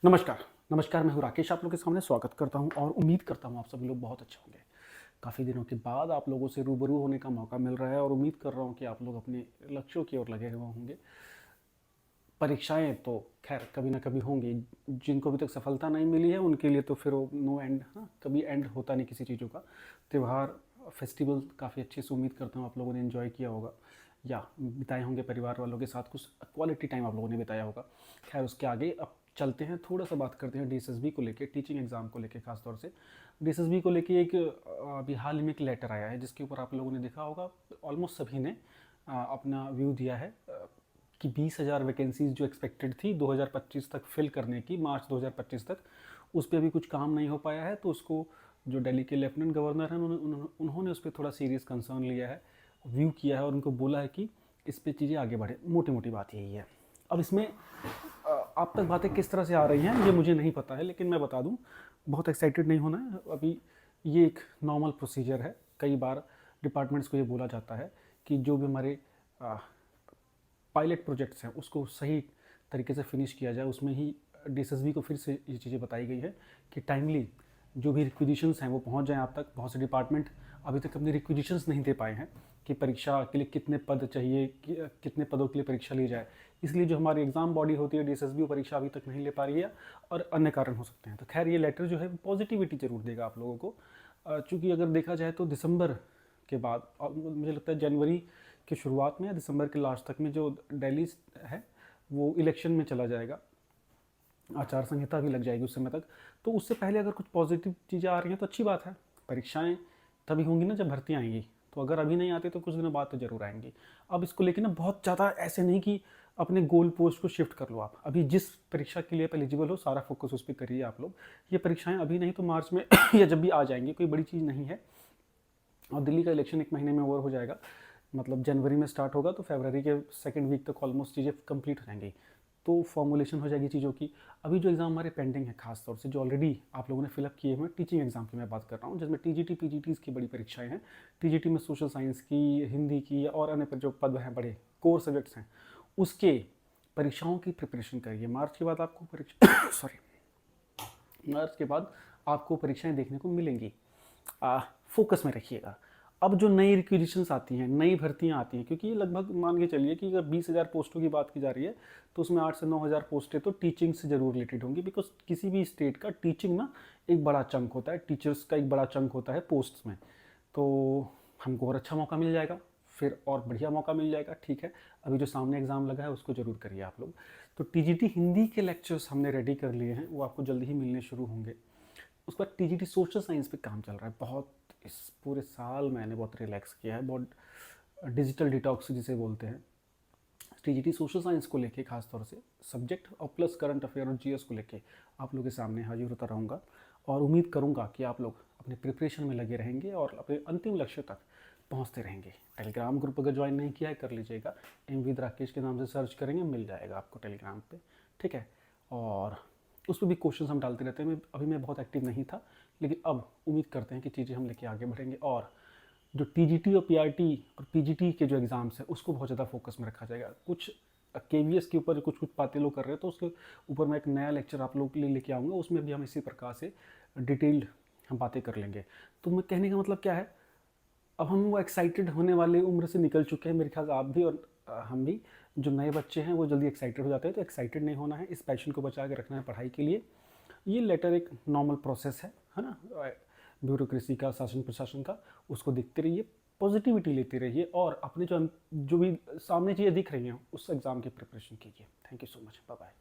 नमस्कार, नमस्कार। मैं हूँ राकेश, आप लोगों के सामने स्वागत करता हूँ और उम्मीद करता हूँ आप सभी लोग बहुत अच्छे होंगे। काफ़ी दिनों के बाद आप लोगों से रूबरू होने का मौका मिल रहा है और उम्मीद कर रहा हूँ कि आप लोग अपने लक्ष्यों की ओर लगे हुए होंगे। परीक्षाएँ तो खैर कभी ना कभी होंगी, जिनको अभी तक सफलता नहीं मिली है उनके लिए तो फिर वो नो एंड, हाँ, कभी एंड होता नहीं किसी चीज़ों का। त्योहार, फेस्टिवल काफ़ी अच्छे से उम्मीद करता हूँ आप लोगों ने एंजॉय किया होगा या बिताए होंगे परिवार वालों के साथ, कुछ क्वालिटी टाइम आप लोगों ने बिताया होगा। खैर उसके आगे अब चलते हैं, थोड़ा सा बात करते हैं डीएसएसबी को लेके, टीचिंग एग्ज़ाम को लेके खास तौर से। डीएसएसबी को लेके एक अभी हाल ही में एक लेटर आया है जिसके ऊपर आप लोगों ने देखा होगा, ऑलमोस्ट सभी ने अपना व्यू दिया है कि 20,000 वैकेंसीज जो एक्सपेक्टेड थी 2025 तक फिल करने की, मार्च 2025 तक, उस पर अभी कुछ काम नहीं हो पाया है। तो उसको जो दिल्ली के लेफ्टिनेंट गवर्नर हैं उन्होंने उस पर थोड़ा सीरियस कंसर्न लिया है, व्यू किया है और उनको बोला है कि इस पर चीज़ें आगे बढ़े। मोटी मोटी बात यही है। अब इसमें आप तक बातें किस तरह से आ रही हैं ये मुझे नहीं पता है, लेकिन मैं बता दूं, बहुत एक्साइटेड नहीं होना है अभी। ये एक नॉर्मल प्रोसीजर है। कई बार डिपार्टमेंट्स को ये बोला जाता है कि जो भी हमारे पायलट प्रोजेक्ट्स हैं उसको सही तरीके से फिनिश किया जाए। उसमें ही डीएसएसबी को फिर से ये चीज़ें बताई गई है कि टाइमली जो भी रिक्विजिशंस हैं वो पहुंच जाएं आप तक। बहुत से डिपार्टमेंट अभी तक अपने रिक्विजिशंस नहीं दे पाए हैं कि परीक्षा के लिए कितने पद चाहिए, कितने पदों के लिए परीक्षा ली जाए। इसलिए जो हमारी एग्ज़ाम बॉडी होती है डीएसएसबी, वो परीक्षा अभी तक नहीं ले पा रही है और अन्य कारण हो सकते हैं। तो खैर ये लेटर जो है पॉजिटिविटी ज़रूर देगा आप लोगों को, चूँकि अगर देखा जाए तो दिसंबर के बाद, और मुझे लगता है जनवरी की शुरुआत में या दिसंबर के लास्ट तक में जो दिल्ली है वो इलेक्शन में चला जाएगा, आचार संहिता भी लग जाएगी उस समय तक। तो उससे पहले अगर कुछ पॉजिटिव चीज़ें आ रही हैं तो अच्छी बात है। परीक्षाएं तभी होंगी ना जब भर्तियाँ आएंगी, तो अगर अभी नहीं आती तो कुछ दिनों बाद तो ज़रूर आएंगी। अब इसको लेकर ना बहुत ज़्यादा ऐसे नहीं कि अपने गोल पोस्ट को शिफ्ट कर लो। आप अभी जिस परीक्षा के लिए आप एलिजिबल हो सारा फोकस उस पर करिए आप लोग। ये परीक्षाएं अभी नहीं तो मार्च में या जब भी आ जाएंगी, कोई बड़ी चीज़ नहीं है। और दिल्ली का इलेक्शन एक महीने में ओवर हो जाएगा, मतलब जनवरी में स्टार्ट होगा तो फरवरी के सेकेंड वीक तक ऑलमोस्ट चीज़ें कंप्लीट हो जाएंगी। तो फॉर्मुलेशन हो जाएगी चीज़ों की। अभी जो एग्ज़ाम हमारे पेंडिंग है खास तौर से, जो ऑलरेडी आप लोगों ने फिलअप किए हुए टीचिंग एग्ज़ाम की मैं बात कर रहा हूँ, जिसमें टीजीटी पीजीटीज़ की बड़ी परीक्षाएं हैं। टीजीटी में सोशल साइंस की, हिंदी की और अन्य जो पद हैं, बड़े कोर सब्जेक्ट्स हैं, उसके परीक्षाओं की प्रिपरेशन करिए। मार्च के बाद आपको परीक्षा मार्च के बाद आपको परीक्षाएं देखने को मिलेंगी। फोकस में रखिएगा। अब जो नई रिक्विजिशंस आती हैं, नई भर्तियां आती हैं, क्योंकि लगभग मान के चलिए कि अगर 20,000 पोस्टों की बात की जा रही है तो उसमें 8 से 9,000 पोस्टें तो टीचिंग से जरूर रिलेटेड होंगी। बिकॉज किसी भी स्टेट का टीचिंग ना एक बड़ा चंक होता है, टीचर्स का एक बड़ा चंक होता है पोस्ट्स में। तो हमको और अच्छा मौका मिल जाएगा, फिर और बढ़िया मौका मिल जाएगा। ठीक है, अभी जो सामने एग्ज़ाम लगा है उसको ज़रूर करिए आप लोग। तो टीजीटी हिंदी के लेक्चर्स हमने रेडी कर लिए हैं, वो आपको जल्दी ही मिलने शुरू होंगे। उसके बाद टीजीटी सोशल साइंस पे काम चल रहा है बहुत। इस पूरे साल मैंने बहुत रिलैक्स किया है, बहुत डिजिटल डिटॉक्स जिसे बोलते हैं। टीजीटी सोशल साइंस को लेके खास तौर से सब्जेक्ट और प्लस करंट अफेयर और जीएस को लेके आप लोगों के सामने हाजिर होता रहूँगा और उम्मीद करूँगा कि आप लोग अपने प्रिपरेशन में लगे रहेंगे और अपने अंतिम लक्ष्य तक पहुँचते रहेंगे। टेलीग्राम ग्रुप अगर ज्वाइन नहीं किया है कर लीजिएगा, एम विद राकेश के नाम से सर्च करेंगे मिल जाएगा आपको टेलीग्राम पे। ठीक है, और उस पर भी क्वेश्चन हम डालते रहते हैं। अभी मैं बहुत एक्टिव नहीं था, लेकिन अब उम्मीद करते हैं कि चीज़ें हम लेके आगे बढ़ेंगे और जो टीजीटी और पीआरटी और पीजीटी के जो एग्ज़ाम्स हैं उसको बहुत ज़्यादा फोकस में रखा जाएगा। कुछ केवीएस के ऊपर कुछ कुछ बातें लोग कर रहे हैं, तो उसके ऊपर मैं एक नया लेक्चर आप लोग के लिए लेके आऊँगा, उसमें भी हम इसी प्रकार से डिटेल्ड हम बातें कर लेंगे। तो मैं कहने का मतलब क्या है, अब हम वो एक्साइटेड होने वाली उम्र से निकल चुके हैं, मेरे ख्याल आप भी और हम भी। जो नए बच्चे हैं वो जल्दी एक्साइटेड हो जाते हैं, तो एक्साइटेड नहीं होना है, इस पैशन को बचा के रखना है पढ़ाई के लिए। ये लेटर एक नॉर्मल प्रोसेस है ना, ब्यूरोक्रेसी का, शासन प्रशासन का। उसको देखते रहिए, पॉजिटिविटी लेते रहिए और अपने जो भी सामने चीज़ें दिख रही हैं उस एग्ज़ाम की प्रिपरेशन कीजिए। Thank you so much, bye bye.